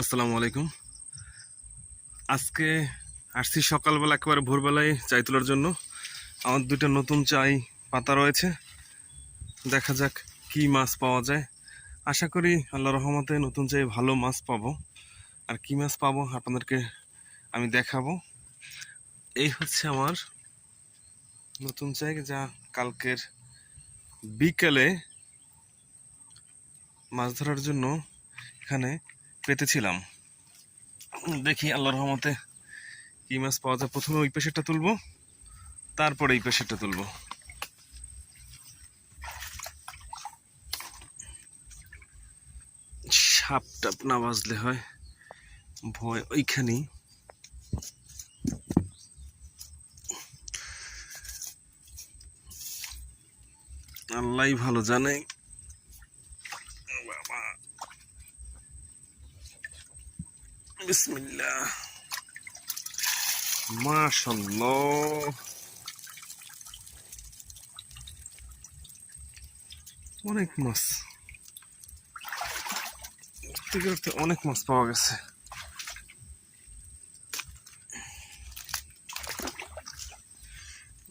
আসসালামু আলাইকুম। আজকে আসছি সকালবেলা, একেবারে ভোরবেলায় চাই তোলার জন্য। আমার দুইটা নতুন চাই পাতা রয়েছে। দেখা যাক কি মাছ পাওয়া যায়। আশা করি আল্লাহ রহমতে নতুন চাই ভালো মাছ পাবো। আর কি মাছ পাবো আপনাদেরকে আমি দেখাবো। এই হচ্ছে আমার নতুন চাই, যা কালকের বিকেলে মাছ ধরার জন্য এখানে পেতেছিলাম। দেখি আল্লাহ রহমতে কি মাছ পাওয়া যায়। প্রথমে ওই পেশেরটা তুলবো, তারপরে এই পেশেরটা তুলবো। সাপ টাপ না বাজলে হয় ভয় ওইখানেই। আল্লাহ ভালো জানে। বাবা, বিসমিল্লাহ, মাশাআল্লাহ, অনেক মাছ, অনেক মাছ পাওয়া গেছে।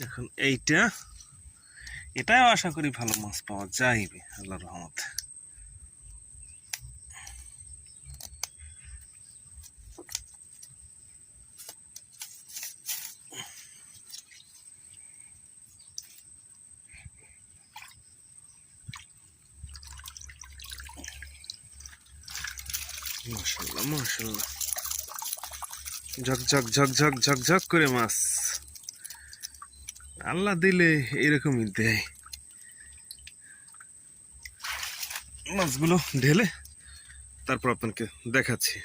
এখন এটাও আশা করি ভালো মাছ পাওয়া যাইবে আল্লাহর রহমতে। মাশাআল্লাহ মাশাআল্লাহ, ঝকঝক ঝকঝক ঝকঝক করে মাছ। আল্লাহ দিলে এরকমই দেয়। মাছগুলো ঢেলে তারপর আপনাকে দেখাচ্ছি।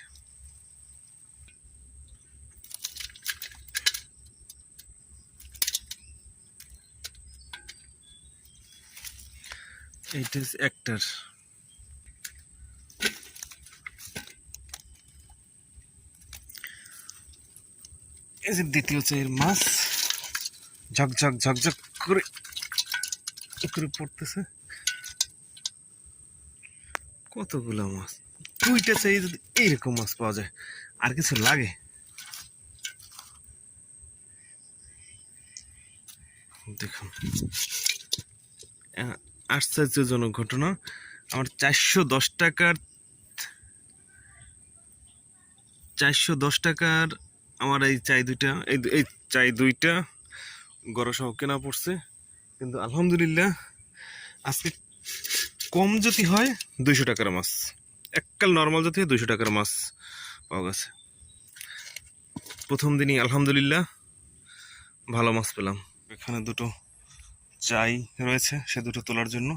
এইটা একটার, এই যে দ্বিতীয় চাইয়ের মাছ ঝকঝক ঝকঝক করে করে পড়তেছে। কতগুলো মাছ, দুইটা চাই যদি এইরকম মাছ পাওয়া যায় আর কিছু লাগে। দেখুন, আশ্চর্যজনক ঘটনা। আমার 410 টাকার আমার এই চাই দুইটা, এই চাই দুইটা গড়সহ কেনা পড়ছে। কিন্তু আলহামদুলিল্লাহ আজকে কম যদি হয় 200 টাকার মাছ, এককাল নর্মাল যদি হয় 200 টাকার মাছ পাওয়া গেছে। প্রথম দিনই আলহামদুলিল্লাহ ভালো মাছ পেলাম। এখানে দুটো চাই রয়েছে, সে দুটো তোলার জন্য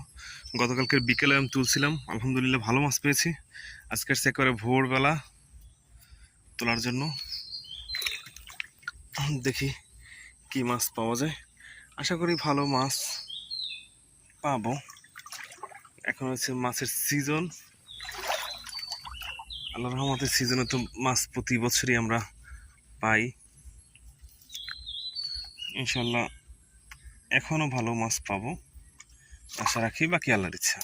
গতকালকের বিকেলে আমি তুলছিলাম। আলহামদুলিল্লাহ ভালো মাছ পেয়েছি। আজকের সে করে ভোরবেলা তোলার জন্য দেখি কি মাছ পাওয়া যায়। আশা করি ভালো মাছ পাবো। এখন হচ্ছে মাছের সিজন, আল্লাহ রহমতের সিজনে তো মাছ প্রতি বছরই আমরা পাই ইনশাল্লাহ। এখনো ভালো মাছ পাবো আশা রাখি, বাকি আল্লাহর ইচ্ছা।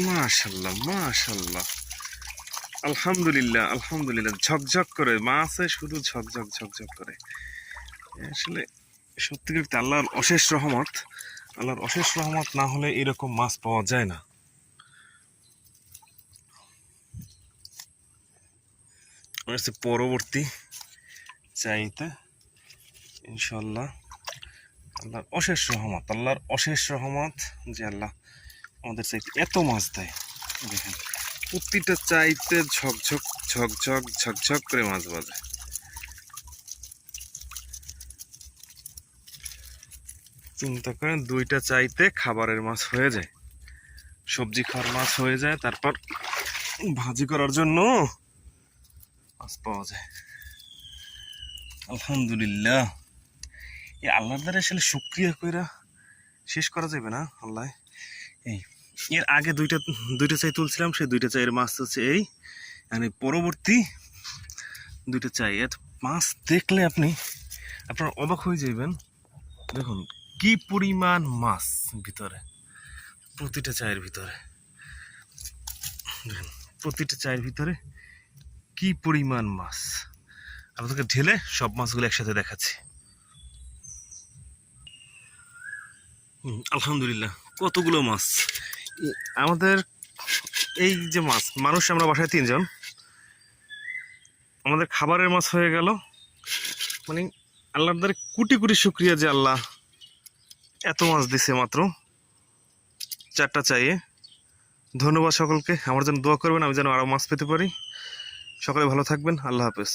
মাশাল্লাহ মাশাল্লাহ, আলহামদুলিল্লাহ আলহামদুলিল্লাহ, ঝকঝক করে মাছে, শুধু ঝকঝক ঝকঝক করে। আসলে সত্যি আল্লাহর অশেষ রহমত। আল্লাহর অশেষ রহমত না হলে এরকম মাছ পাওয়া যায় না। পরবর্তী চাইতে ইনশাল্লাহ আল্লাহর অশেষ রহমত, আল্লাহর অশেষ রহমত যে আল্লাহ আমাদের চাইতে এত মাছ দেয়। দেখেন প্রতিটা চাইতে ঝকঝক ঝকঝক ঝকঝক করে মাছ বাজে। চিন্তা করেন, দুইটা চাইতে খাবারের মাছ হয়ে যায়, সবজি খাওয়ার মাছ হয়ে যায়, তারপর ভাজি করার জন্য মাছ পাওয়া যায়। আলহামদুলিল্লাহ, এই আল্লাহর দ্বারা আসলে শুকরিয়া কইরা শেষ করা যাবে না। আল্লাহ এই এর আগে দুইটা চাই তুলছিলাম, সেই দুইটা চাইয়ের মাছ হচ্ছে এই, মানে পরবর্তী দুইটা চাই। এর মাছ দেখলে আপনার অবাক হয়ে যাবেন। দেখুন কি পরিমাণ মাছ ভিতরে, প্রতিটা চায়ের ভিতরে। দেখেন প্রতিটা চায়ের ভিতরে কি পরিমাণ মাছ। আপনাদেরকে ঢেলে সব মাছগুলো একসাথে দেখাচ্ছি। আলহামদুলিল্লাহ কতগুলো মাছ। আমাদের এই যে মাছ, মানুষ আমরা বাসায় 3 জন, আমাদের খাবারের মাছ হয়ে গেল। মানে আল্লাহর দ্বারা কোটি কোটি শুকরিয়া যে আল্লাহ এত মাছ দিছে মাত্র 4টা চাইয়ে। ধন্যবাদ সকলকে, আমার জন্য দোয়া করবেন আমি যেন আরও মাছ পেতে পারি। সকলে ভালো থাকবেন, আল্লাহ হাফেজ।